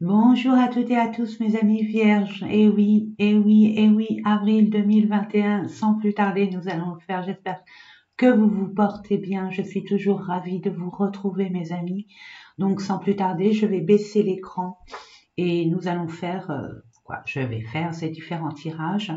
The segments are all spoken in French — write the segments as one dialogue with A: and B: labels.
A: Bonjour à toutes et à tous mes amis vierges. Et oui, et oui, et oui, avril 2021, sans plus tarder, nous allons le faire. J'espère que vous vous portez bien. Je suis toujours ravie de vous retrouver mes amis. Donc sans plus tarder, je vais baisser l'écran et nous allons faire je vais faire ces différents tirages.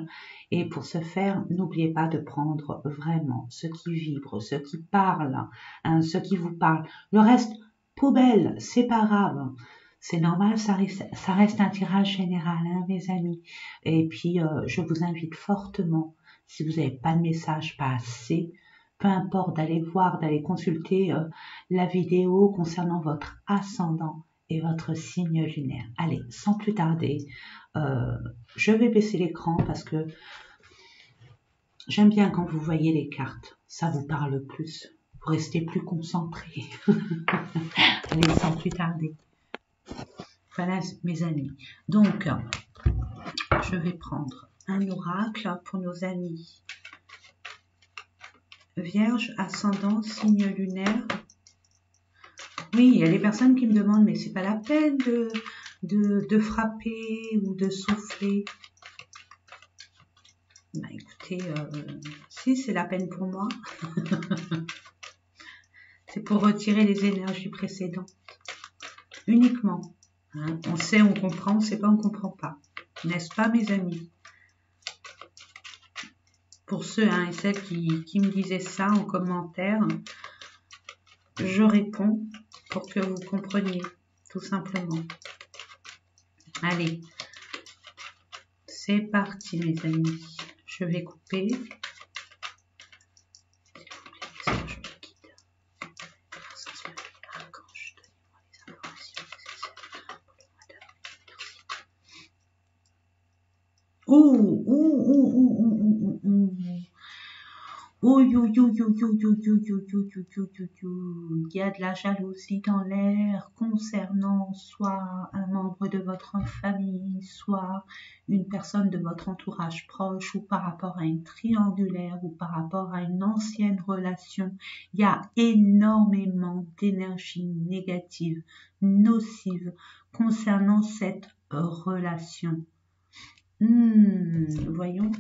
A: Et pour ce faire, n'oubliez pas de prendre vraiment ce qui vibre, ce qui parle, hein, ce qui vous parle. Le reste, poubelle, c'est pas grave. C'est normal, ça reste un tirage général, hein, mes amis. Et puis, je vous invite fortement, si vous n'avez pas de message, pas assez, peu importe, d'aller voir, d'aller consulter la vidéo concernant votre ascendant et votre signe lunaire. Allez, sans plus tarder, je vais baisser l'écran parce que j'aime bien quand vous voyez les cartes. Ça vous parle plus. Vous restez plus concentré. Allez, sans plus tarder. Voilà mes amis. Donc, je vais prendre un oracle pour nos amis Vierge, ascendant, signe lunaire. Oui, il y a des personnes qui me demandent, mais c'est pas la peine de frapper ou de souffler. Bah, écoutez, si c'est la peine pour moi. C'est pour retirer les énergies précédentes. Uniquement. Hein, on sait, on comprend, on sait pas, on comprend pas. N'est-ce pas mes amis? Pour ceux et celles qui me disaient ça en commentaire, je réponds pour que vous compreniez, tout simplement. Allez, c'est parti mes amis. Je vais couper. Il y a de la jalousie dans l'air concernant soit un membre de votre famille, soit une personne de votre entourage proche, ou par rapport à une triangulaire, ou par rapport à une ancienne relation. Il y a énormément d'énergie négative, nocive concernant cette relation. Voyons.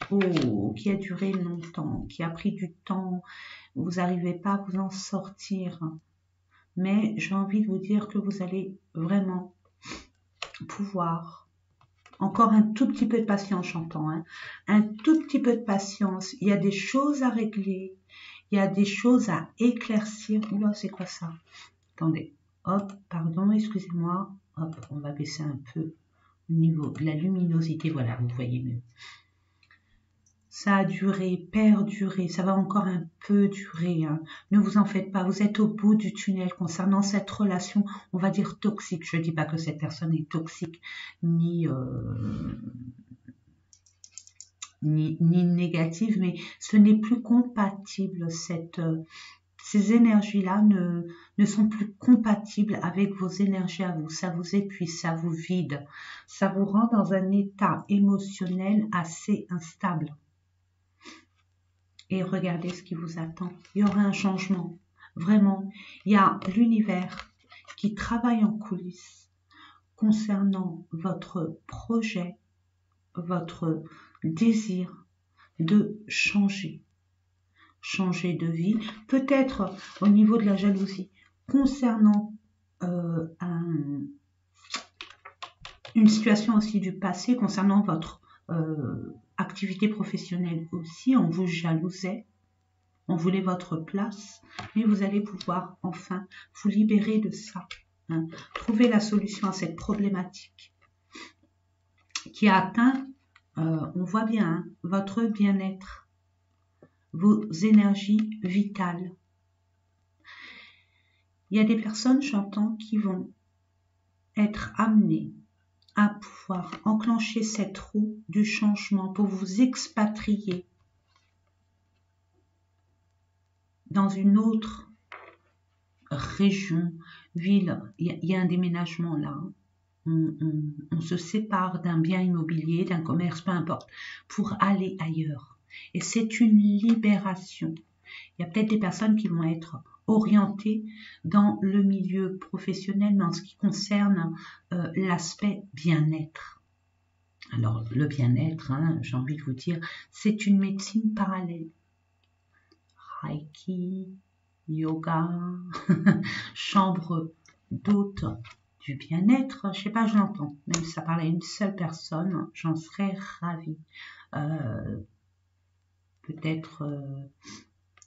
A: Oh, qui a duré longtemps, qui a pris du temps, vous n'arrivez pas à vous en sortir. Mais j'ai envie de vous dire que vous allez vraiment pouvoir, encore un tout petit peu de patience, j'entends, hein, un tout petit peu de patience. Il y a des choses à régler, il y a des choses à éclaircir. Oula, c'est quoi ça? Attendez, hop, pardon, excusez-moi. Hop, on va baisser un peu au niveau de la luminosité, voilà, vous voyez mieux. Ça a duré, perduré, ça va encore un peu durer. Hein. Ne vous en faites pas, vous êtes au bout du tunnel concernant cette relation, on va dire toxique. Je ne dis pas que cette personne est toxique, ni négative, mais ce n'est plus compatible. Ces énergies-là ne sont plus compatibles avec vos énergies à vous. Ça vous épuise, ça vous vide, ça vous rend dans un état émotionnel assez instable. Et regardez ce qui vous attend. Il y aura un changement. Vraiment, il y a l'univers qui travaille en coulisses concernant votre projet, votre désir de changer. Changer de vie, peut-être au niveau de la jalousie, concernant une situation aussi du passé, concernant votre activité professionnelle aussi, on vous jalousait, on voulait votre place, mais vous allez pouvoir enfin vous libérer de ça, hein, trouver la solution à cette problématique qui a atteint, on voit bien, hein, votre bien-être, vos énergies vitales. Il y a des personnes, j'entends, qui vont être amenées à pouvoir enclencher cette roue du changement pour vous expatrier dans une autre région, ville. Il y a un déménagement là. On se sépare d'un bien immobilier, d'un commerce, peu importe, pour aller ailleurs. Et c'est une libération. Il y a peut-être des personnes qui vont être orienté dans le milieu professionnel, mais en ce qui concerne l'aspect bien-être. Alors, le bien-être, hein, j'ai envie de vous dire, c'est une médecine parallèle. Reiki, yoga, chambre d'hôte du bien-être, je sais pas, je l'entends. Même si ça parle à une seule personne, j'en serais ravie. Peut-être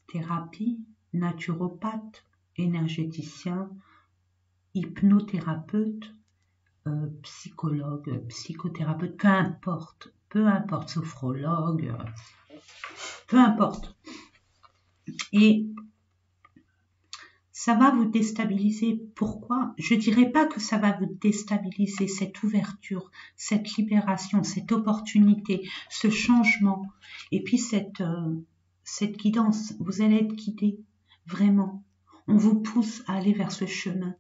A: thérapie, naturopathe, énergéticien, hypnothérapeute, psychologue, psychothérapeute, peu importe, sophrologue, peu importe. Et ça va vous déstabiliser. Pourquoi? Je dirais pas que ça va vous déstabiliser, cette ouverture, cette libération, cette opportunité, ce changement, et puis cette guidance. Vous allez être guidé, vraiment. On vous pousse à aller vers ce chemin.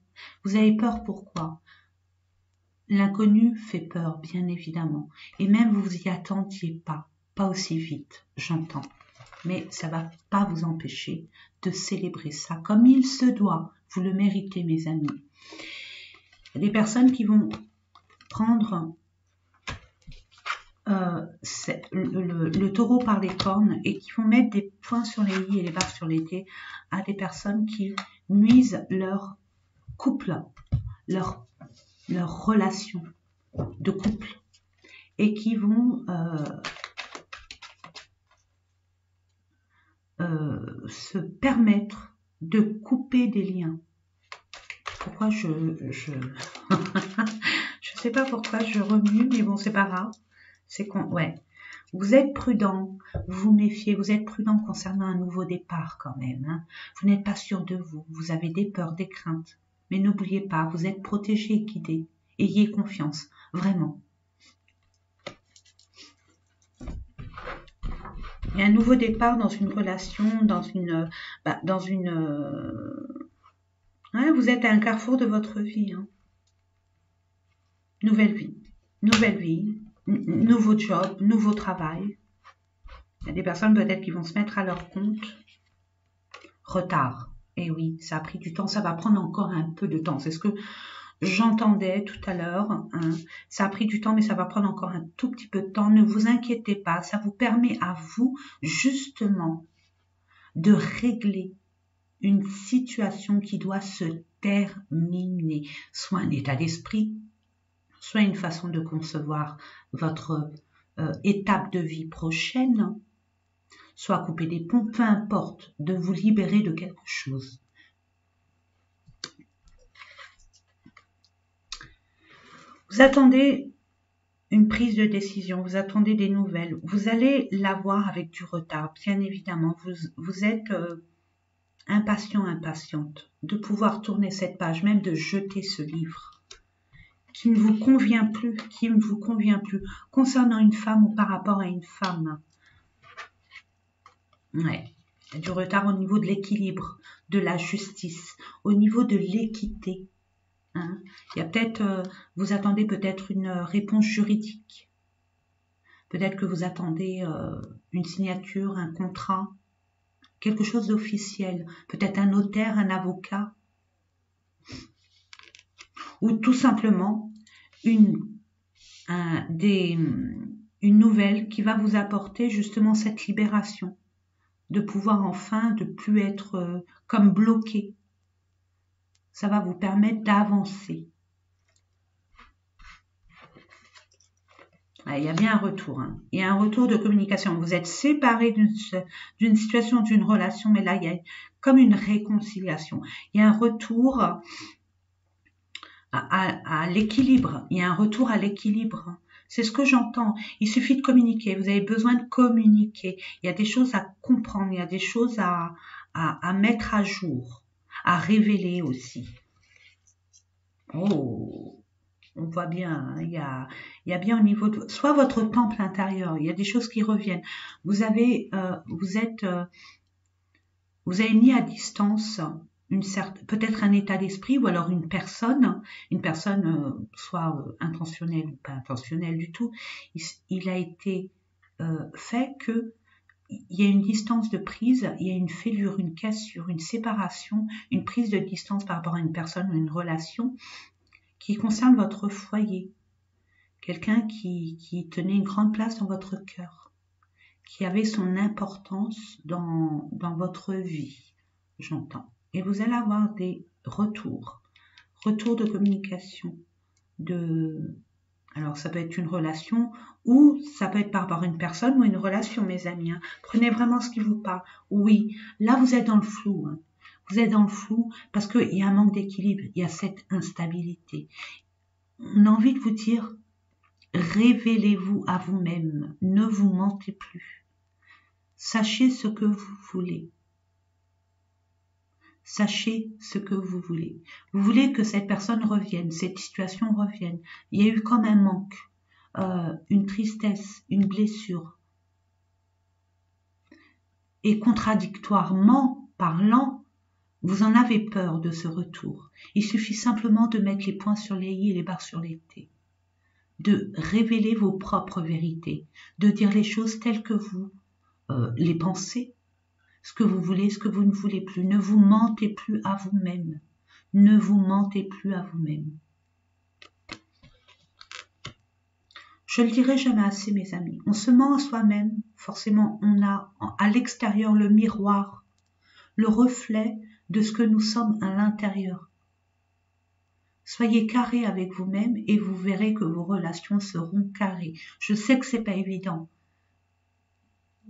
A: Vous avez peur, pourquoi? L'inconnu fait peur, bien évidemment. Et même vous y attendiez pas aussi vite, j'entends. Mais ça ne va pas vous empêcher de célébrer ça comme il se doit. Vous le méritez, mes amis. Il y a des personnes qui vont prendre le taureau par les cornes et qui vont mettre des points sur les i et les barres sur les t à des personnes qui nuisent leur couple, leur relation de couple, et qui vont se permettre de couper des liens. Pourquoi je sais pas pourquoi je remue, mais bon, c'est pas grave. C'est ouais. Vous êtes prudent, vous vous méfiez, vous êtes prudent concernant un nouveau départ quand même. Hein. Vous n'êtes pas sûr de vous, vous avez des peurs, des craintes. Mais n'oubliez pas, vous êtes protégé et guidé. Ayez confiance, vraiment. Il y a un nouveau départ dans une relation, hein, vous êtes à un carrefour de votre vie. Hein. Nouvelle vie, nouveau job, nouveau travail. Il y a des personnes peut-être qui vont se mettre à leur compte. Retard. Et oui, ça a pris du temps, ça va prendre encore un peu de temps. C'est ce que j'entendais tout à l'heure. Hein. Ça a pris du temps, mais ça va prendre encore un tout petit peu de temps. Ne vous inquiétez pas, ça vous permet à vous, justement, de régler une situation qui doit se terminer. Soit un état d'esprit, soit une façon de concevoir votre étape de vie prochaine, soit couper des ponts, peu importe, de vous libérer de quelque chose. Vous attendez une prise de décision, vous attendez des nouvelles, vous allez l'avoir avec du retard, bien évidemment. Vous êtes impatiente de pouvoir tourner cette page, même de jeter ce livre qui ne vous convient plus, concernant une femme ou par rapport à une femme. Ouais, il y a du retard au niveau de l'équilibre, de la justice, au niveau de l'équité. Hein. Il y a peut-être, vous attendez peut-être une réponse juridique. Peut-être que vous attendez une signature, un contrat, quelque chose d'officiel. Peut-être un notaire, un avocat. Ou tout simplement une nouvelle qui va vous apporter justement cette libération. De pouvoir enfin, de plus être comme bloqué. Ça va vous permettre d'avancer. Il y a bien un retour. Hein. Il y a un retour de communication. Vous êtes séparés d'une situation, d'une relation, mais là, il y a comme une réconciliation. Il y a un retour à l'équilibre. Il y a un retour à l'équilibre. C'est ce que j'entends. Il suffit de communiquer. Vous avez besoin de communiquer. Il y a des choses à comprendre. Il y a des choses à mettre à jour, à révéler aussi. Oh, on voit bien. Hein, il y a bien au niveau de soit votre temple intérieur. Il y a des choses qui reviennent. Vous avez mis à distance peut-être un état d'esprit ou alors une personne soit intentionnelle ou pas intentionnelle du tout, il a été fait que il y a une distance de prise, il y a une fêlure, une cassure, une séparation, une prise de distance par rapport à une personne ou une relation qui concerne votre foyer. Quelqu'un qui tenait une grande place dans votre cœur, qui avait son importance dans votre vie, j'entends. Et vous allez avoir des retours de communication, alors ça peut être une relation ou ça peut être par rapport à une personne ou une relation, mes amis. Hein. Prenez vraiment ce qui vous parle. Oui, là vous êtes dans le flou. Hein. Vous êtes dans le flou parce qu'il y a un manque d'équilibre, il y a cette instabilité. On a envie de vous dire, révélez-vous à vous-même, ne vous mentez plus. Sachez ce que vous voulez. Sachez ce que vous voulez. Vous voulez que cette personne revienne, cette situation revienne. Il y a eu comme un manque, une tristesse, une blessure. Et contradictoirement parlant, vous en avez peur de ce retour. Il suffit simplement de mettre les points sur les i et les barres sur les t. De révéler vos propres vérités, de dire les choses telles que vous les pensez, ce que vous voulez, ce que vous ne voulez plus. Ne vous mentez plus à vous-même. Ne vous mentez plus à vous-même. Je le dirai jamais assez, mes amis. On se ment à soi-même. Forcément, on a à l'extérieur le miroir, le reflet de ce que nous sommes à l'intérieur. Soyez carré avec vous-même et vous verrez que vos relations seront carrées. Je sais que c'est pas évident.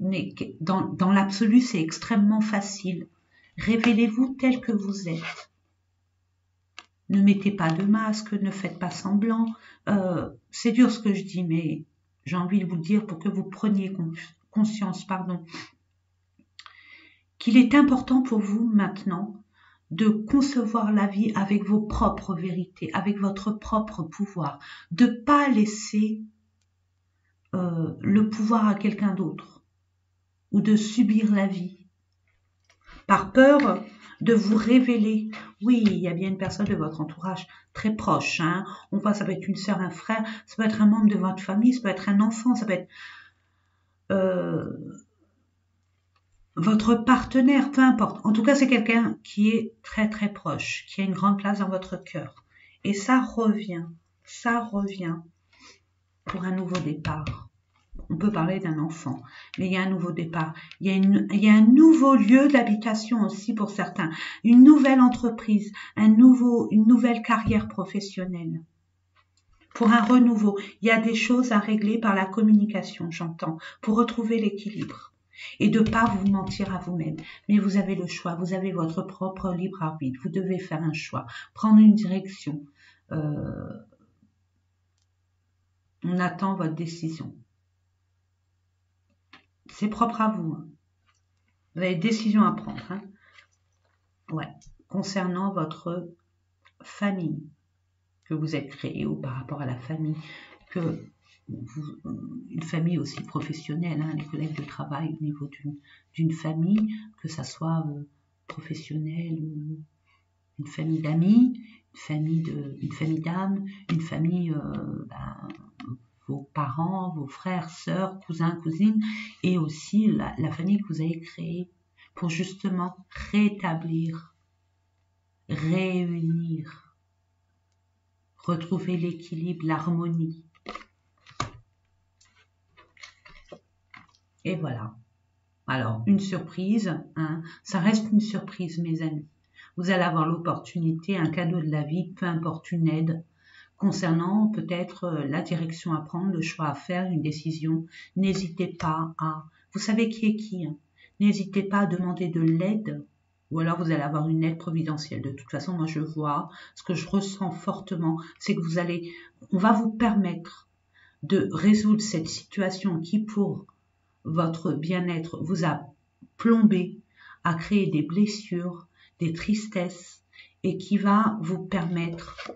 A: Mais dans l'absolu, c'est extrêmement facile. Révélez-vous tel que vous êtes. Ne mettez pas de masque, ne faites pas semblant. C'est dur ce que je dis, mais j'ai envie de vous le dire pour que vous preniez conscience, qu'il est important pour vous maintenant de concevoir la vie avec vos propres vérités, avec votre propre pouvoir, de ne pas laisser le pouvoir à quelqu'un d'autre ou de subir la vie par peur de vous révéler. Oui, il y a bien une personne de votre entourage très proche. Hein. Ça peut être une sœur, un frère, ça peut être un membre de votre famille, ça peut être un enfant, ça peut être votre partenaire, peu importe. En tout cas, c'est quelqu'un qui est très très proche, qui a une grande place dans votre cœur. Et ça revient pour un nouveau départ. On peut parler d'un enfant, mais il y a un nouveau départ. Il y a un nouveau lieu d'habitation aussi pour certains. Une nouvelle entreprise, une nouvelle carrière professionnelle. Pour un renouveau, il y a des choses à régler par la communication, j'entends, pour retrouver l'équilibre. Et de ne pas vous mentir à vous-même. Mais vous avez le choix, vous avez votre propre libre arbitre. Vous devez faire un choix, prendre une direction. On attend votre décision. C'est propre à vous. Hein. Vous avez une décision à prendre. Hein. Ouais. Concernant votre famille que vous êtes créée ou par rapport à la famille une famille aussi professionnelle, hein, les collègues de travail au niveau d'une famille, que ça soit professionnelle ou une famille d'amis, une famille d'âmes, une famille vos parents, vos frères, sœurs, cousins, cousines, et aussi la famille que vous avez créée pour justement rétablir, réunir, retrouver l'équilibre, l'harmonie. Et voilà. Alors, une surprise, hein, ça reste une surprise, mes amis. Vous allez avoir l'opportunité, un cadeau de la vie, peu importe une aide, concernant peut-être la direction à prendre, le choix à faire, une décision. N'hésitez pas à... Vous savez qui est qui, hein. N'hésitez pas à demander de l'aide, ou alors vous allez avoir une aide providentielle. De toute façon, moi je vois, ce que je ressens fortement, c'est que on va vous permettre de résoudre cette situation qui, pour votre bien-être, vous a plombé, à créer des blessures, des tristesses, et qui va vous permettre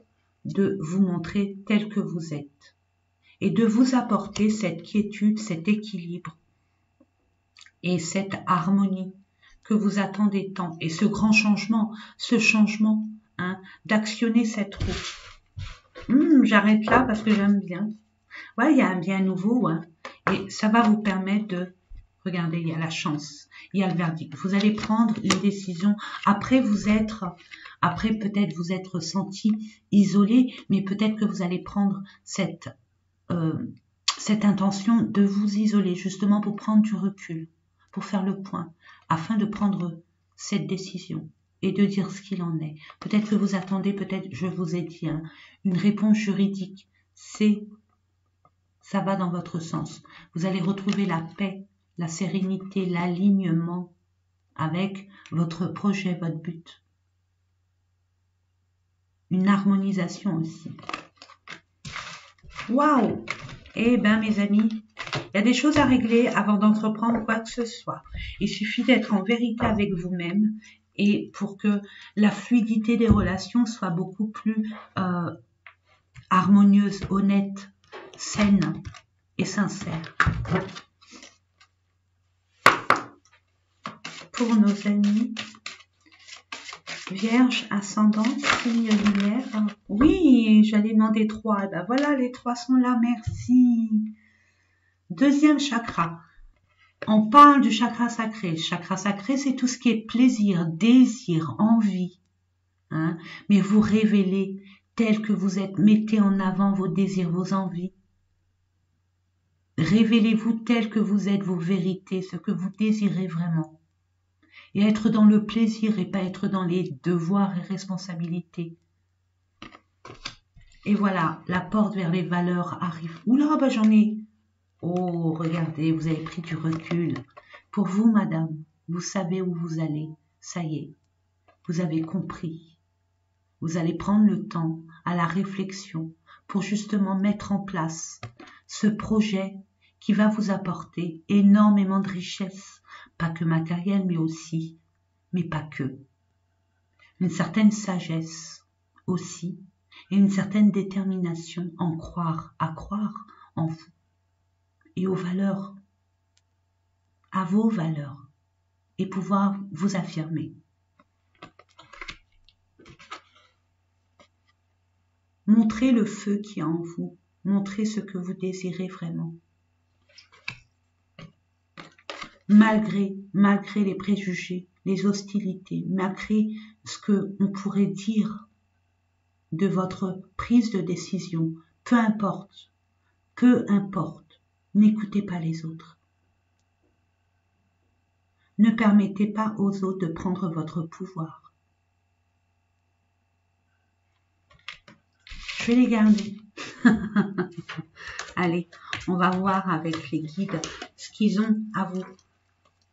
A: de vous montrer tel que vous êtes et de vous apporter cette quiétude, cet équilibre et cette harmonie que vous attendez tant, et ce grand changement, hein, d'actionner cette roue. J'arrête là parce que j'aime bien. Ouais, il y a un bien nouveau, hein, et ça va vous permettre de Regardez, il y a la chance, il y a le verdict. Vous allez prendre une décision. Après peut-être vous être senti isolé, mais peut-être que vous allez prendre cette intention de vous isoler, justement pour prendre du recul, pour faire le point, afin de prendre cette décision et de dire ce qu'il en est. Peut-être que vous attendez, peut-être, je vous ai dit, hein, une réponse juridique. Ça va dans votre sens. Vous allez retrouver la paix, la sérénité, l'alignement avec votre projet, votre but. Une harmonisation aussi. Waouh! Eh bien, mes amis, il y a des choses à régler avant d'entreprendre quoi que ce soit. Il suffit d'être en vérité avec vous-même et pour que la fluidité des relations soit beaucoup plus harmonieuse, honnête, saine et sincère. Pour nos amis Vierge, ascendant, signe lunaire. Oui, j'allais demander 3. Ben voilà, les 3 sont là, merci. Deuxième chakra. On parle du chakra sacré. Le chakra sacré, c'est tout ce qui est plaisir, désir, envie. Hein? Mais vous révélez tel que vous êtes. Mettez en avant vos désirs, vos envies. Révélez-vous tel que vous êtes, vos vérités, ce que vous désirez vraiment. Et être dans le plaisir et pas être dans les devoirs et responsabilités. Et voilà, la porte vers les valeurs arrive. Oula, bah j'en ai. Oh, regardez, vous avez pris du recul. Pour vous, madame, vous savez où vous allez. Ça y est, vous avez compris. Vous allez prendre le temps à la réflexion pour justement mettre en place ce projet qui va vous apporter énormément de richesses, pas que matérielle, mais aussi, mais pas que. Une certaine sagesse aussi, et une certaine détermination à croire en vous et aux valeurs, à vos valeurs, et pouvoir vous affirmer. Montrez le feu qui est en vous, montrez ce que vous désirez vraiment. Malgré les préjugés, les hostilités, malgré ce qu'on pourrait dire de votre prise de décision, peu importe, n'écoutez pas les autres. Ne permettez pas aux autres de prendre votre pouvoir. Je vais les garder. Allez, on va voir avec les guides ce qu'ils ont à vous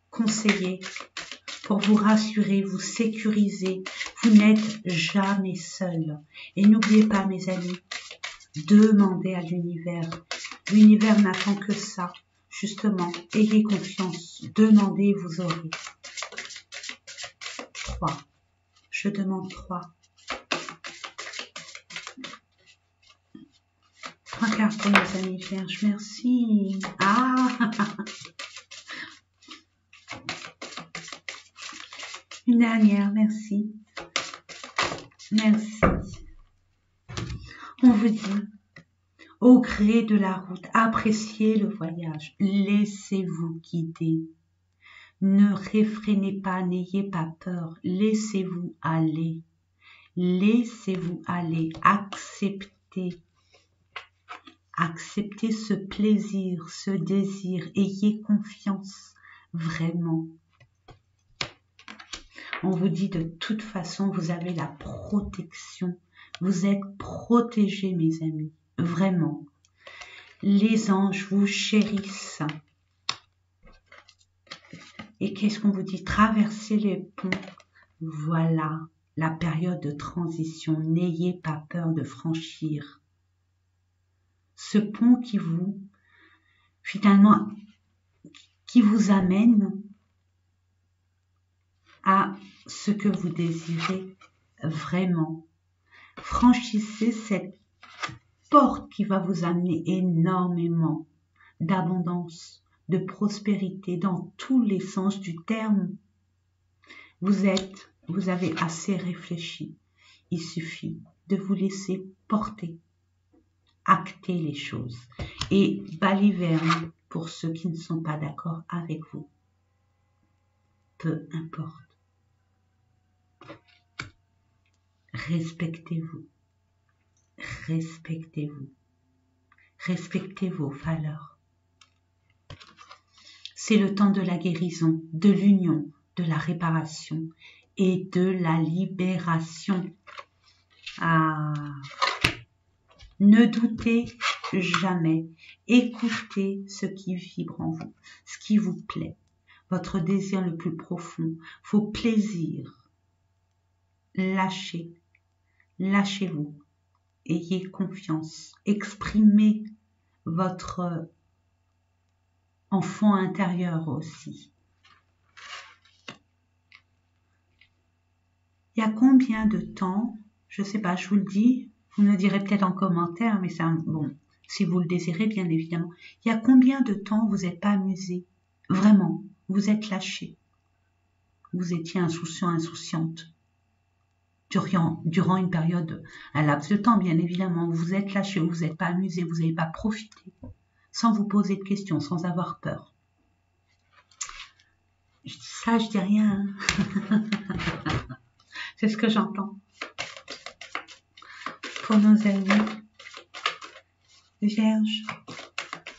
A: conseiller pour vous rassurer, vous sécuriser. Vous n'êtes jamais seul. Et n'oubliez pas, mes amis, demandez à l'univers. L'univers n'attend que ça. Justement, ayez confiance. Demandez, vous aurez. 3. Je demande 3. 3 cartes pour mes amis vierges. Merci. Ah. Une dernière, merci. Merci. On vous dit, au gré de la route, appréciez le voyage, laissez-vous guider. Ne réfrénez pas, n'ayez pas peur, laissez-vous aller. Laissez-vous aller, acceptez. Acceptez ce plaisir, ce désir, ayez confiance, vraiment. On vous dit de toute façon, vous avez la protection. Vous êtes protégés, mes amis. Vraiment. Les anges vous chérissent. Et qu'est-ce qu'on vous dit? Traversez les ponts. Voilà la période de transition. N'ayez pas peur de franchir ce pont qui vous, finalement, qui vous amène à ce que vous désirez vraiment. Franchissez cette porte qui va vous amener énormément d'abondance, de prospérité dans tous les sens du terme. Vous avez assez réfléchi. Il suffit de vous laisser porter, acter les choses. Et baliverne, pour ceux qui ne sont pas d'accord avec vous. Peu importe. Respectez-vous. Respectez-vous. Respectez vos valeurs. C'est le temps de la guérison, de l'union, de la réparation et de la libération. Ah. Ne doutez jamais. Écoutez ce qui vibre en vous, ce qui vous plaît, votre désir le plus profond, vos plaisirs. Lâchez. Lâchez-vous. Ayez confiance. Exprimez votre enfant intérieur aussi. Il y a combien de temps, je ne sais pas, je vous le dis, vous me direz peut-être en commentaire, mais c'est bon, si vous le désirez bien évidemment. Il y a combien de temps vous n'êtes pas amusé? Vraiment, vous êtes lâché. Vous étiez insouciant, insouciante. Durant une période, un laps de temps, bien évidemment, vous vous êtes lâché, vous n'êtes pas amusé, vous n'avez pas profité, sans vous poser de questions, sans avoir peur. Ça, je dis rien. Hein. C'est ce que j'entends. Pour nos amis vierges,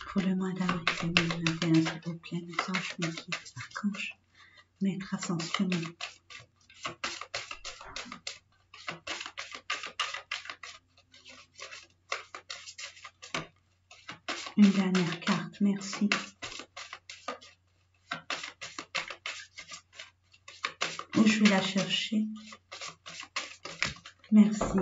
A: pour le mois d'avril 2021, s'il vous plaît, mes anges, mes guides, archanges, maîtres ascensionnés. Une dernière carte, merci. Où je vais la chercher? Merci.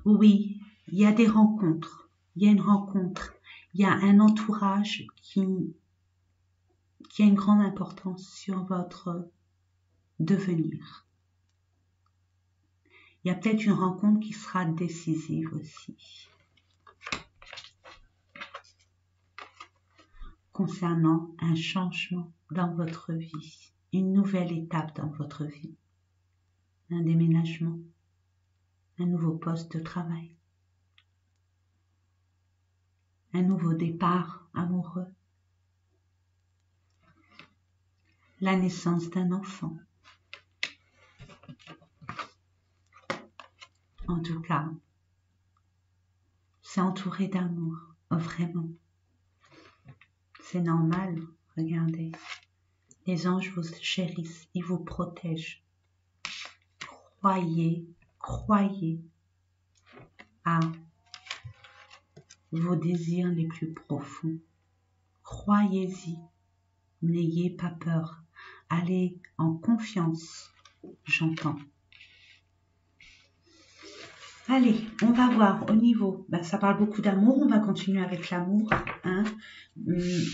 A: Oui, il y a des rencontres. Il y a une rencontre. Il y a un entourage qui a une grande importance sur votre devenir. Il y a peut-être une rencontre qui sera décisive aussi. Concernant un changement dans votre vie, une nouvelle étape dans votre vie, un déménagement, un nouveau poste de travail, un nouveau départ amoureux, la naissance d'un enfant. En tout cas, c'est entouré d'amour, vraiment. C'est normal, regardez. Les anges vous chérissent, ils vous protègent. Croyez à vos désirs les plus profonds. Croyez-y, n'ayez pas peur. Allez en confiance, j'entends. Allez, on va voir au niveau, ça parle beaucoup d'amour, on va continuer avec l'amour, hein,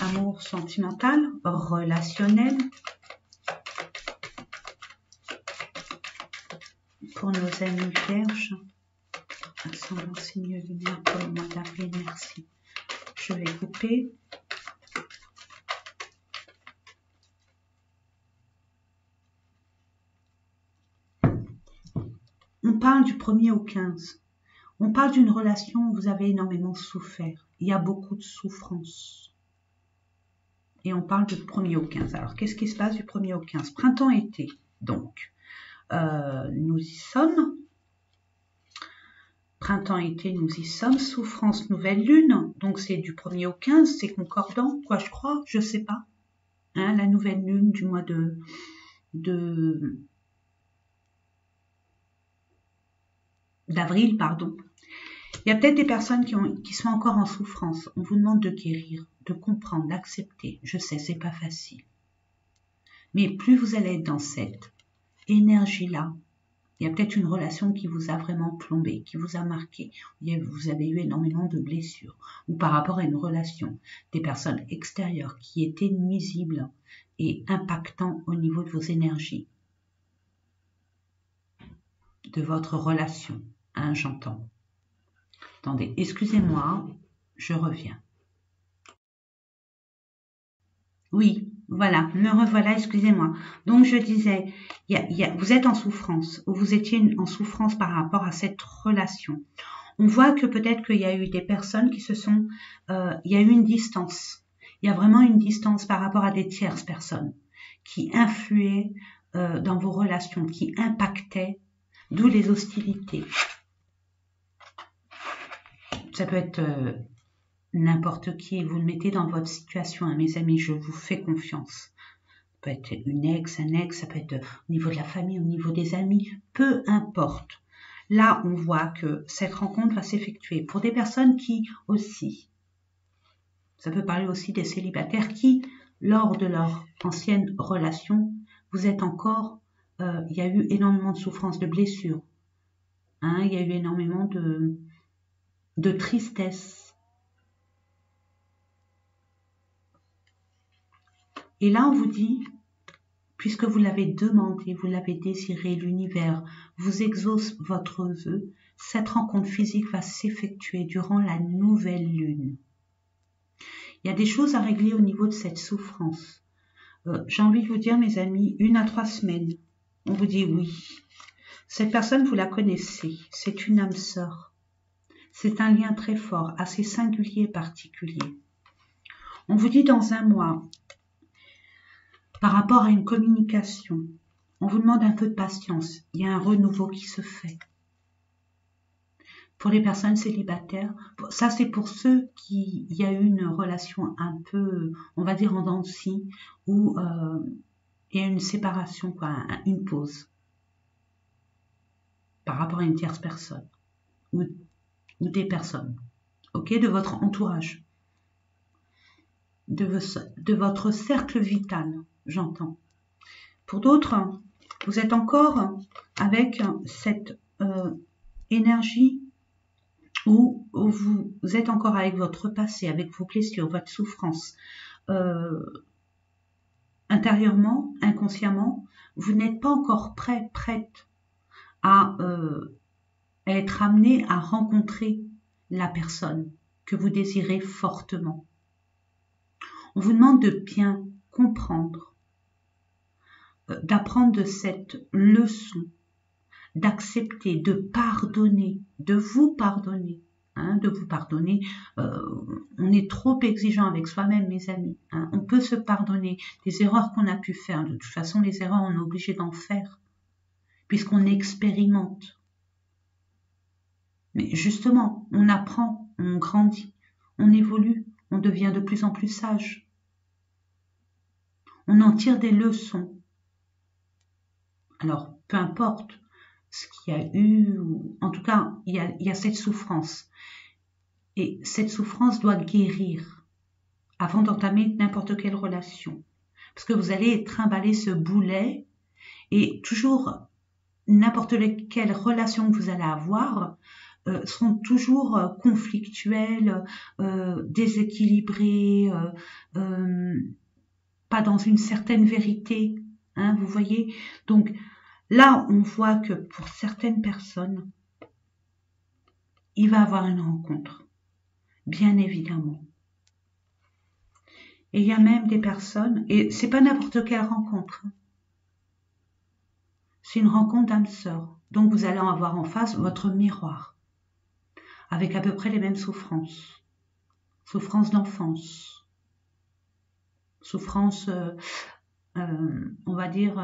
A: amour sentimental, relationnel, pour nos amis vierges, ascendant signe lumière pour le mois d'avril, merci. Je vais couper. On parle du 1er au 15. On parle d'une relation où vous avez énormément souffert. Il y a beaucoup de souffrance. Et on parle du 1er au 15. Alors, qu'est-ce qui se passe du 1er au 15? Printemps-été, donc. Nous y sommes. Printemps-été, nous y sommes. Souffrance, nouvelle lune. Donc, c'est du 1er au 15. C'est concordant, quoi, je crois. Je sais pas. Hein, la nouvelle lune du mois d'avril, pardon. Il y a peut-être des personnes qui sont encore en souffrance. On vous demande de guérir, de comprendre, d'accepter. Je sais, c'est pas facile. Mais plus vous allez être dans cette énergie-là, il y a peut-être une relation qui vous a vraiment plombé, qui vous a marqué. Vous avez eu énormément de blessures. Ou par rapport à une relation, des personnes extérieures qui étaient nuisibles et impactant au niveau de vos énergies. De votre relation, hein, j'entends. Attendez, excusez-moi, je reviens. Oui, voilà, me revoilà, excusez-moi. Donc je disais, vous êtes en souffrance, ou vous étiez en souffrance par rapport à cette relation. On voit que peut-être qu'il y a eu des personnes qui se sont... il y a eu une distance. Il y a vraiment une distance par rapport à des tierces personnes qui influaient dans vos relations, qui impactaient, d'où les hostilités. Ça peut être n'importe qui, vous le mettez dans votre situation, hein, mes amis, je vous fais confiance. Ça peut être une ex, un ex, ça peut être au niveau de la famille, au niveau des amis, peu importe. Là, on voit que cette rencontre va s'effectuer pour des personnes qui aussi, ça peut parler aussi des célibataires qui, lors de leur ancienne relation, vous êtes encore, il y a eu énormément de souffrance, de blessures, hein, il y a eu énormément de tristesse. Et là, on vous dit, puisque vous l'avez demandé, vous l'avez désiré, l'univers vous exauce votre vœu, cette rencontre physique va s'effectuer durant la nouvelle lune. Il y a des choses à régler au niveau de cette souffrance. J'ai envie de vous dire, mes amis, 1 à 3 semaines, on vous dit oui. Cette personne, vous la connaissez, c'est une âme sœur. C'est un lien très fort, assez singulier et particulier. On vous dit dans 1 mois, par rapport à une communication, on vous demande un peu de patience. Il y a un renouveau qui se fait. Pour les personnes célibataires, ça c'est pour ceux qui il y a eu une relation un peu, on va dire en dents de scie, où il y a une séparation, quoi, une pause par rapport à une tierce personne ou des personnes, ok, de votre entourage, de votre cercle vital, j'entends. Pour d'autres, vous êtes encore avec cette énergie où vous êtes encore avec votre passé, avec vos blessures, votre souffrance. Intérieurement, inconsciemment, vous n'êtes pas encore prête à être amené à rencontrer la personne que vous désirez fortement. On vous demande de bien comprendre, d'apprendre de cette leçon, d'accepter, de pardonner, de vous pardonner. Hein, de vous pardonner. On est trop exigeant avec soi-même, mes amis. Hein. On peut se pardonner des erreurs qu'on a pu faire. De toute façon, les erreurs, on est obligé d'en faire, puisqu'on expérimente. Mais justement, on apprend, on grandit, on évolue, on devient de plus en plus sage. On en tire des leçons. Alors, peu importe ce qu'il y a eu, en tout cas, il y a cette souffrance. Et cette souffrance doit guérir avant d'entamer n'importe quelle relation. Parce que vous allez trimballer ce boulet et toujours n'importe quelle relation que vous allez avoir seront toujours conflictuelles, déséquilibrées, pas dans une certaine vérité. Hein, vous voyez? Donc là, on voit que pour certaines personnes, il va y avoir une rencontre. Bien évidemment. Et il y a même des personnes, et c'est pas n'importe quelle rencontre, c'est une rencontre d'âme sœur. Donc vous allez avoir en face votre miroir, avec à peu près les mêmes souffrances. Souffrance d'enfance, souffrance, on va dire,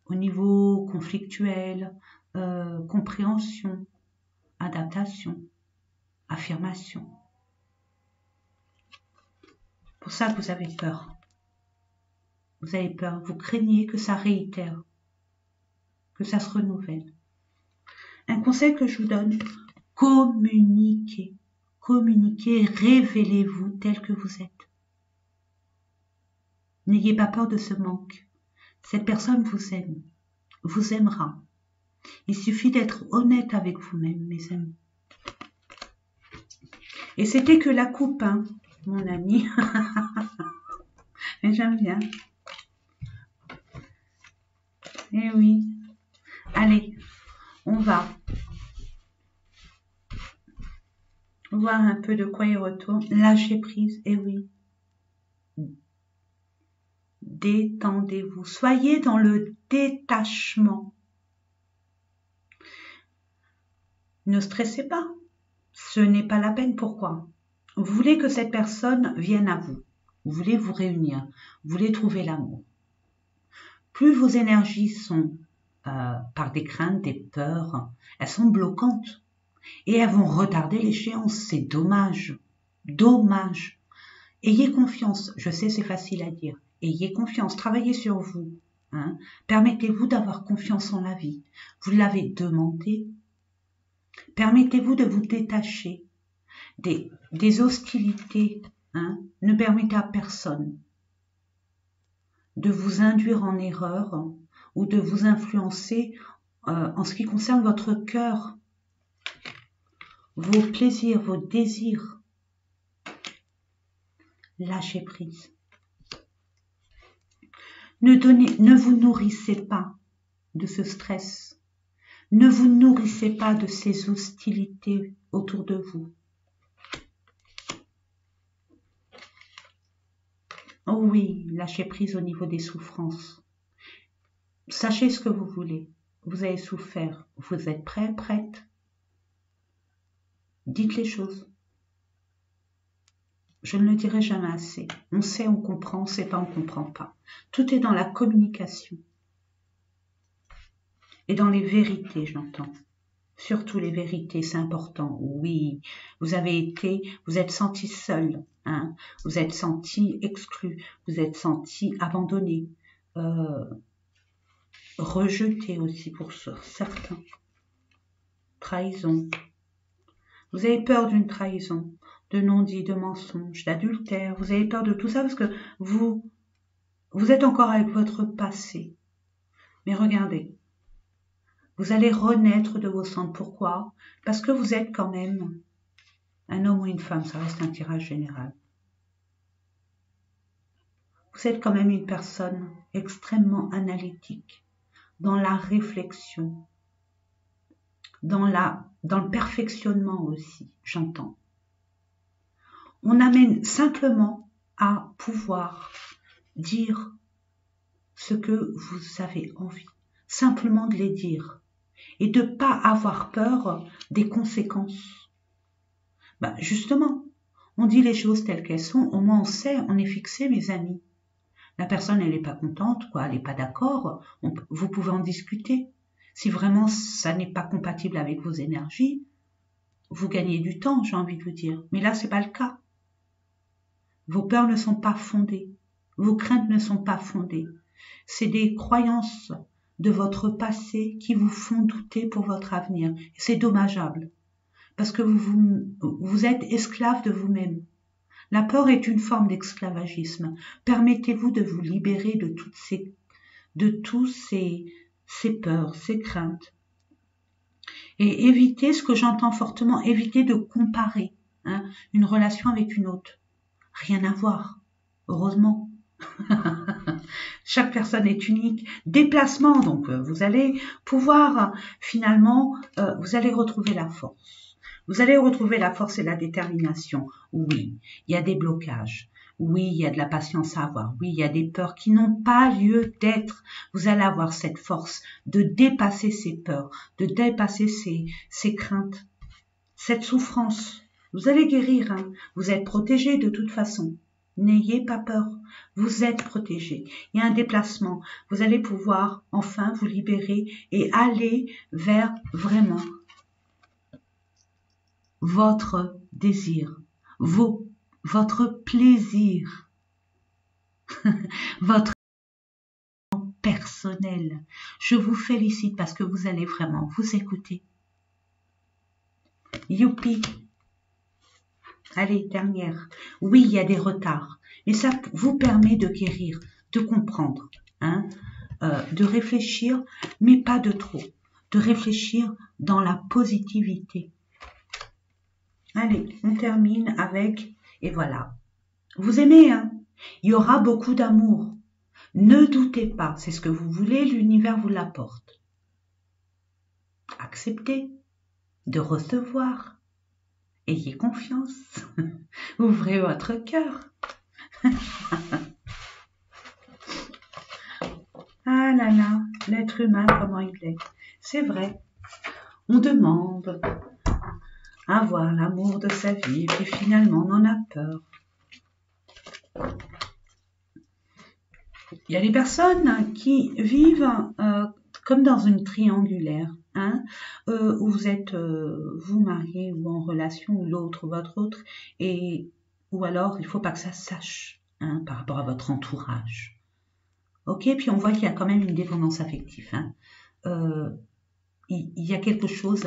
A: au niveau conflictuel, compréhension, adaptation, affirmation. C'est pour ça que vous avez peur. Vous avez peur, vous craignez que ça réitère, que ça se renouvelle. Un conseil que je vous donne, communiquez. Communiquez, révélez-vous tel que vous êtes. N'ayez pas peur de ce manque. Cette personne vous aime, vous aimera. Il suffit d'être honnête avec vous-même, mes amis. Et c'était que la coupe, hein, mon ami. Mais j'aime bien. Eh oui. Allez, on va voir un peu de quoi il retourne. Lâchez prise, eh oui. Détendez-vous. Soyez dans le détachement. Ne stressez pas. ce n'est pas la peine. Pourquoi? Vous voulez que cette personne vienne à vous. Vous voulez vous réunir. Vous voulez trouver l'amour. Plus vos énergies sont par des craintes, des peurs, elles sont bloquantes. Et elles vont retarder l'échéance. C'est dommage. Dommage. Ayez confiance. Je sais, c'est facile à dire. Ayez confiance. Travaillez sur vous. Hein. Permettez-vous d'avoir confiance en la vie. Vous l'avez demandé. Permettez-vous de vous détacher des hostilités. Hein. Ne permettez à personne de vous induire en erreur ou de vous influencer en ce qui concerne votre cœur, vos plaisirs, vos désirs. Lâchez prise. Ne vous nourrissez pas de ce stress. Ne vous nourrissez pas de ces hostilités autour de vous. Oh oui, lâchez prise au niveau des souffrances. Sachez ce que vous voulez. Vous avez souffert. Vous êtes prêt, prête? Dites les choses. Je ne le dirai jamais assez. On sait, on comprend, on ne sait pas, on ne comprend pas. Tout est dans la communication. Et dans les vérités, j'entends. Surtout les vérités, c'est important. Oui, vous êtes senti seul, hein, vous êtes senti exclu, vous êtes senti abandonné, rejeté aussi pour certains. Trahison. Vous avez peur d'une trahison, de non-dit, de mensonge, d'adultère. Vous avez peur de tout ça parce que vous êtes encore avec votre passé. Mais regardez, vous allez renaître de vos cendres. Pourquoi? Parce que vous êtes quand même un homme ou une femme, ça reste un tirage général. Vous êtes quand même une personne extrêmement analytique, dans la réflexion, dans le perfectionnement aussi, j'entends. On amène simplement à pouvoir dire ce que vous avez envie, simplement de les dire et de ne pas avoir peur des conséquences. Ben justement, on dit les choses telles qu'elles sont, au moins on sait, on est fixé, mes amis. La personne, elle n'est pas contente, quoi, elle n'est pas d'accord, vous pouvez en discuter. Si vraiment ça n'est pas compatible avec vos énergies, vous gagnez du temps, j'ai envie de vous dire. Mais là, ce n'est pas le cas. Vos peurs ne sont pas fondées. Vos craintes ne sont pas fondées. C'est des croyances de votre passé qui vous font douter pour votre avenir. C'est dommageable. Parce que vous êtes esclave de vous-même. La peur est une forme d'esclavagisme. Permettez-vous de vous libérer de tous ces peurs, ces craintes. Et évitez, ce que j'entends fortement, évitez de comparer une relation avec une autre. Rien à voir, heureusement. Chaque personne est unique. Déplacement, donc vous allez pouvoir finalement, vous allez retrouver la force. Vous allez retrouver la force et la détermination. Oui, il y a des blocages. Oui, il y a de la patience à avoir. Oui, il y a des peurs qui n'ont pas lieu d'être. Vous allez avoir cette force de dépasser ces peurs, de dépasser ces craintes, cette souffrance. Vous allez guérir. Hein. Vous êtes protégé de toute façon. N'ayez pas peur. Vous êtes protégé. Il y a un déplacement. Vous allez pouvoir enfin vous libérer et aller vers vraiment votre désir, votre plaisir, votre personnel. Je vous félicite parce que vous allez vraiment vous écouter. Youpi! Allez, dernière. Oui, il y a des retards, mais ça vous permet de guérir, de comprendre, hein, de réfléchir, mais pas de trop. De réfléchir dans la positivité. Allez, on termine avec, et voilà. Vous aimez, hein? Il y aura beaucoup d'amour. Ne doutez pas, c'est ce que vous voulez, l'univers vous l'apporte. Acceptez de recevoir. Ayez confiance. Ouvrez votre cœur. Ah là là, l'être humain, comment il est. C'est vrai. On demande. avoir l'amour de sa vie, et puis finalement on en a peur. Il y a des personnes qui vivent comme dans une triangulaire, hein, où vous êtes vous marié ou en relation, ou l'autre, votre autre, et ou alors il faut pas que ça se sache, hein, par rapport à votre entourage. Ok, puis on voit qu'il y a quand même une dépendance affective. Hein. Il y a quelque chose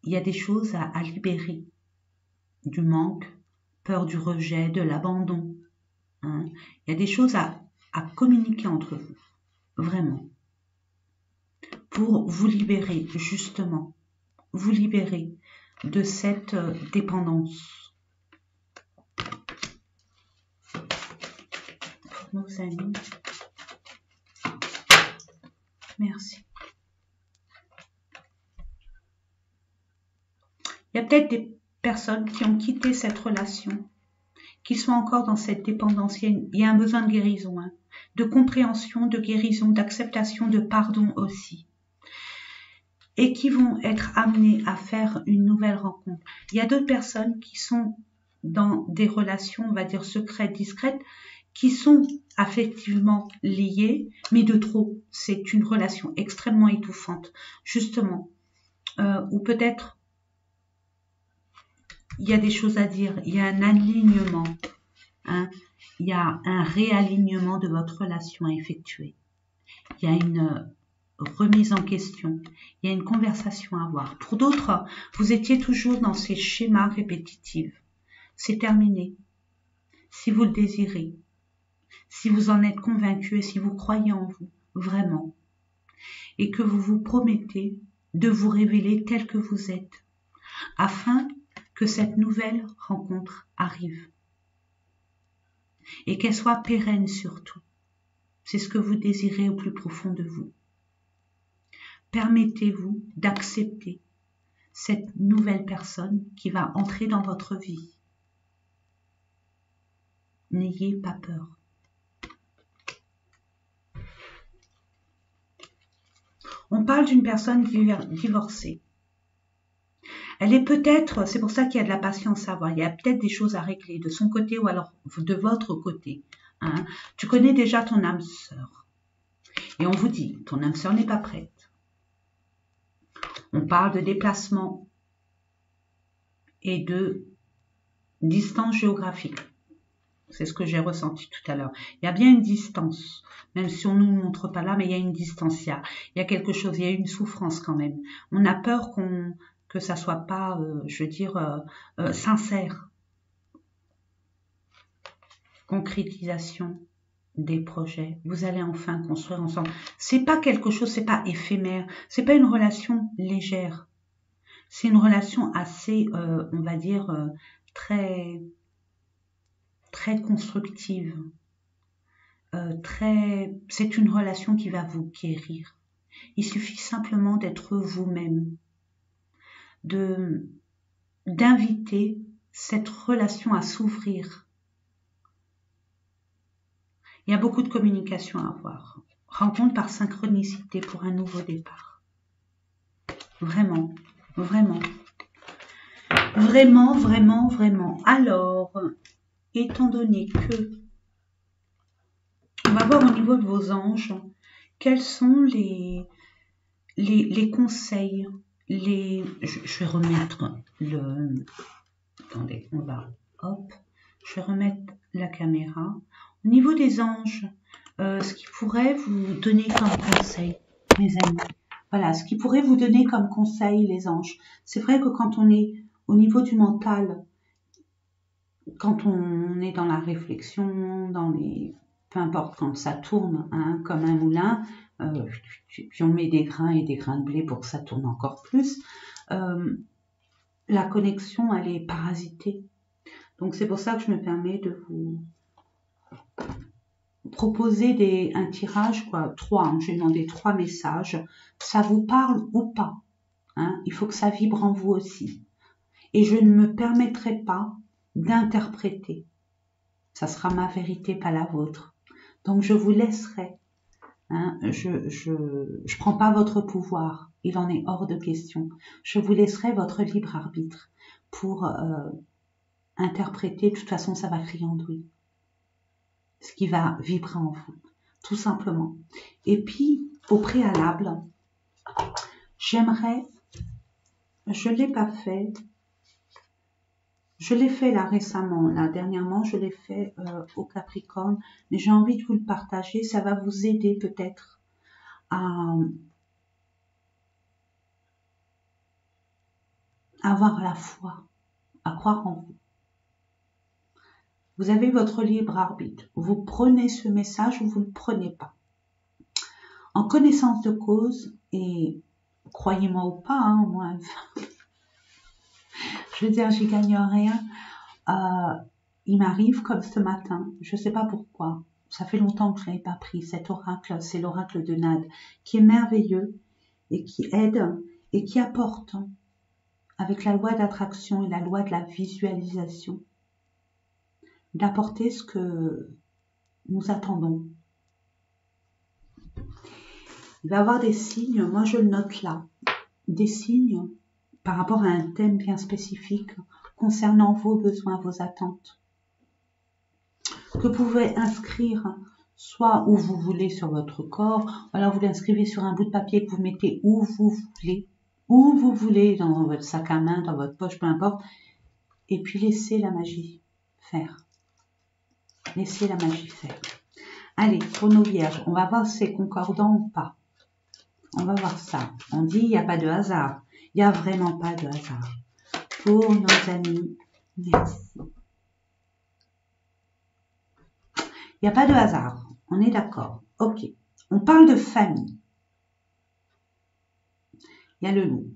A: il y a des choses à libérer, du manque, peur du rejet, de l'abandon. Hein. Il y a des choses à communiquer entre vous, vraiment, pour vous libérer, justement, vous libérer de cette dépendance. Pour nos amis, merci. Il y a peut-être des personnes qui ont quitté cette relation, qui sont encore dans cette dépendance. Il y a un besoin de guérison, hein, de compréhension, de guérison, d'acceptation, de pardon aussi. Et qui vont être amenés à faire une nouvelle rencontre. Il y a d'autres personnes qui sont dans des relations, on va dire, secrètes, discrètes, qui sont affectivement liées, mais de trop. C'est une relation extrêmement étouffante, justement. Ou peut-être il y a des choses à dire, il y a un alignement, hein, il y a un réalignement de votre relation à effectuer. Il y a une remise en question, il y a une conversation à avoir. Pour d'autres, vous étiez toujours dans ces schémas répétitifs. C'est terminé. Si vous le désirez, si vous en êtes convaincu et si vous croyez en vous, vraiment, et que vous vous promettez de vous révéler tel que vous êtes, afin que cette nouvelle rencontre arrive. Et qu'elle soit pérenne surtout. C'est ce que vous désirez au plus profond de vous. Permettez-vous d'accepter cette nouvelle personne qui va entrer dans votre vie. N'ayez pas peur. On parle d'une personne divorcée. Elle est peut-être, c'est pour ça qu'il y a de la patience à avoir, il y a peut-être des choses à régler de son côté ou alors de votre côté. Hein. Tu connais déjà ton âme sœur. Et on vous dit, ton âme sœur n'est pas prête. On parle de déplacement et de distance géographique. C'est ce que j'ai ressenti tout à l'heure. Il y a bien une distance, même si on ne nous montre pas là, mais il y a une distance, il y a quelque chose, il y a une souffrance quand même. On a peur que ça soit pas, je veux dire, sincère. Concrétisation des projets. Vous allez enfin construire ensemble. C'est pas quelque chose, c'est pas éphémère. C'est pas une relation légère. C'est une relation assez, on va dire, très constructive. C'est une relation qui va vous guérir. Il suffit simplement d'être vous-même, d'inviter cette relation à s'ouvrir. Il y a beaucoup de communication à avoir. Rencontre par synchronicité pour un nouveau départ. Vraiment, vraiment. Vraiment, vraiment, vraiment. Alors, étant donné que on va voir au niveau de vos anges, quels sont les conseils, je vais remettre attendez, on va, hop, je vais remettre la caméra. Au niveau des anges, ce qui pourrait vous donner comme conseil, mes amis, voilà, ce qui pourrait vous donner comme conseil, les anges, c'est vrai que quand on est au niveau du mental, quand on est dans la réflexion, peu importe, quand ça tourne, hein, comme un moulin, puis on met des grains et des grains de blé pour que ça tourne encore plus, la connexion, elle est parasitée. Donc c'est pour ça que je me permets de vous proposer un tirage, quoi, 3, hein, j'ai demandé 3 messages, ça vous parle ou pas, hein, il faut que ça vibre en vous aussi. Et je ne me permettrai pas d'interpréter. Ça sera ma vérité, pas la vôtre. Donc je vous laisserai Hein, je prends pas votre pouvoir. Il en est hors de question. Je vous laisserai votre libre arbitre pour interpréter. De toute façon, ça va crier andouille. Ce qui va vibrer en vous. Tout simplement. Et puis, au préalable, j'aimerais, je ne l'ai pas fait, je l'ai fait là récemment, là dernièrement, je l'ai fait au Capricorne, mais j'ai envie de vous le partager, ça va vous aider peut-être à avoir la foi, à croire en vous. Vous avez votre libre arbitre, vous prenez ce message ou vous ne le prenez pas. En connaissance de cause, et croyez-moi ou pas, hein, moi, je veux dire, j'y gagne rien. Il m'arrive comme ce matin, je ne sais pas pourquoi, ça fait longtemps que je n'avais pas pris cet oracle, c'est l'oracle de Nade, qui est merveilleux et qui aide et qui apporte, avec la loi d'attraction et la loi de la visualisation, d'apporter ce que nous attendons. Il va y avoir des signes, moi je le note là, des signes par rapport à un thème bien spécifique concernant vos besoins, vos attentes, que vous pouvez inscrire soit où vous voulez sur votre corps, ou alors vous l'inscrivez sur un bout de papier que vous mettez où vous voulez, dans votre sac à main, dans votre poche, peu importe, et puis laissez la magie faire. Laissez la magie faire. Allez, pour nos vierges, on va voir si c'est concordant ou pas. On va voir ça. On dit il n'y a pas de hasard. Il n'y a vraiment pas de hasard. Pour nos amis, merci. Il n'y a pas de hasard. On est d'accord. Ok. On parle de famille. Il y a le loup.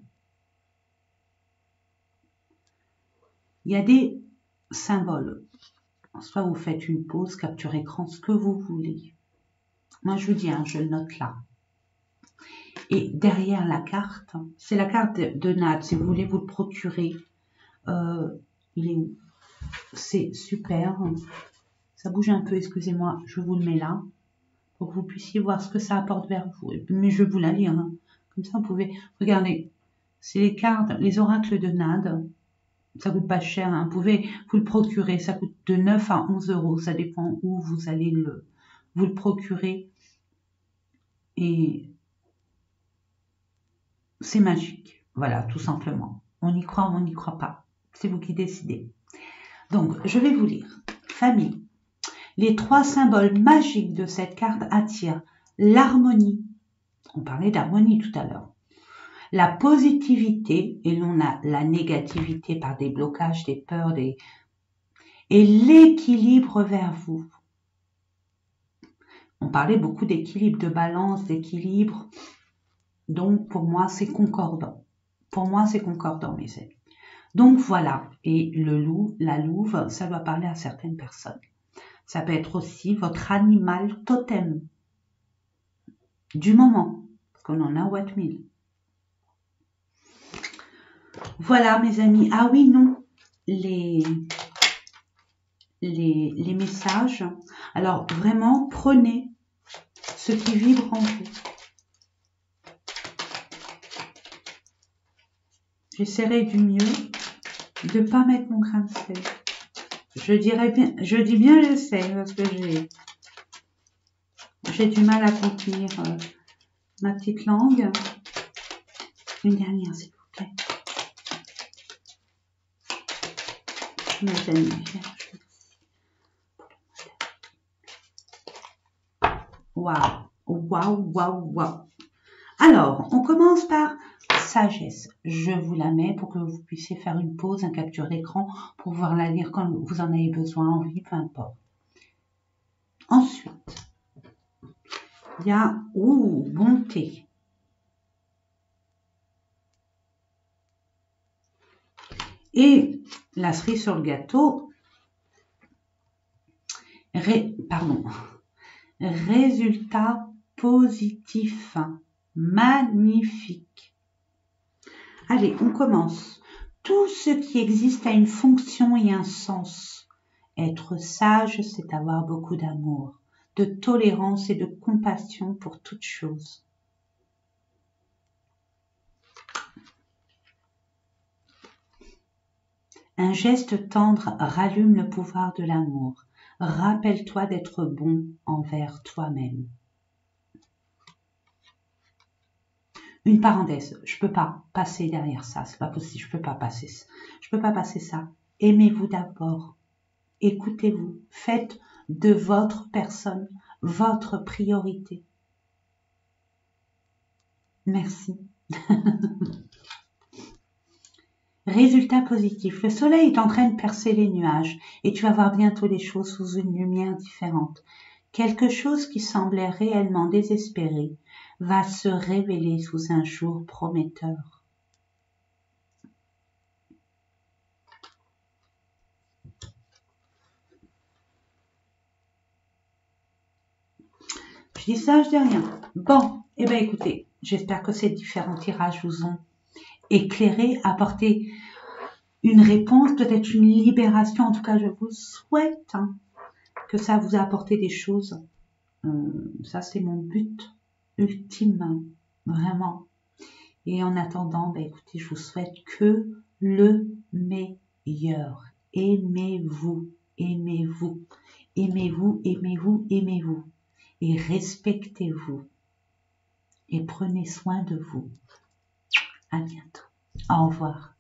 A: Il y a des symboles. Soit vous faites une pause, capture écran, ce que vous voulez. Moi, je vous dis, hein, je le note là. Et derrière la carte, c'est la carte de Nade. Si vous voulez vous le procurer, il est où? C'est super. Ça bouge un peu, excusez-moi, je vous le mets là. Pour que vous puissiez voir ce que ça apporte vers vous. Mais je vais vous la lire. Hein. Comme ça, vous pouvez... Regardez, c'est les cartes, les oracles de Nade. Ça coûte pas cher. Hein. Vous pouvez vous le procurer. Ça coûte de 9 à 11 euros. Ça dépend où vous allez vous le procurer. Et c'est magique. Voilà, tout simplement. On y croit ou on n'y croit pas. C'est vous qui décidez. Donc, je vais vous lire. Famille. Les 3 symboles magiques de cette carte attirent l'harmonie. On parlait d'harmonie tout à l'heure. La positivité, et non la négativité par des blocages, des peurs, et l'équilibre vers vous. On parlait beaucoup d'équilibre, de balance, d'équilibre. Donc, pour moi, c'est concordant. Pour moi, c'est concordant, mes amis. Donc, voilà. Et le loup, la louve, ça doit parler à certaines personnes. Ça peut être aussi votre animal totem du moment. Parce qu'on en a Watt 1000. Voilà, mes amis. Ah oui, non. Les messages. Alors, vraiment, prenez ce qui vibre en vous. J'essaierai du mieux de ne pas mettre mon grain de sel. Je dis bien j'essaie parce que j'ai du mal à contenir ma petite langue. Une dernière, s'il vous plaît. Mes amis, waouh, waouh, waouh, waouh. Alors, on commence par sagesse. Je vous la mets pour que vous puissiez faire une pause, un capture d'écran pour pouvoir la lire quand vous en avez besoin, envie, peu importe. Ensuite, il y a bonté. Et la cerise sur le gâteau, résultat positif, magnifique. Allez, on commence. Tout ce qui existe a une fonction et un sens. Être sage, c'est avoir beaucoup d'amour, de tolérance et de compassion pour toute chose. Un geste tendre rallume le pouvoir de l'amour. Rappelle-toi d'être bon envers toi-même. Une parenthèse, je peux pas passer derrière ça, c'est pas possible, je peux pas passer ça. Aimez-vous d'abord, écoutez-vous, faites de votre personne votre priorité. Merci. Résultat positif, le soleil est en train de percer les nuages et tu vas voir bientôt les choses sous une lumière différente. Quelque chose qui semblait réellement désespéré va se révéler sous un jour prometteur. Je dis ça, je dis rien. Bon, eh bien écoutez, j'espère que ces différents tirages vous ont éclairé, apporté une réponse, peut-être une libération. En tout cas, je vous souhaite que ça vous a apporté des choses. Ça, c'est mon but ultime, vraiment. Et en attendant, ben, écoutez, je vous souhaite que le meilleur. Aimez-vous, aimez-vous, aimez-vous, aimez-vous, aimez-vous. Et respectez-vous. Et prenez soin de vous. À bientôt. Au revoir.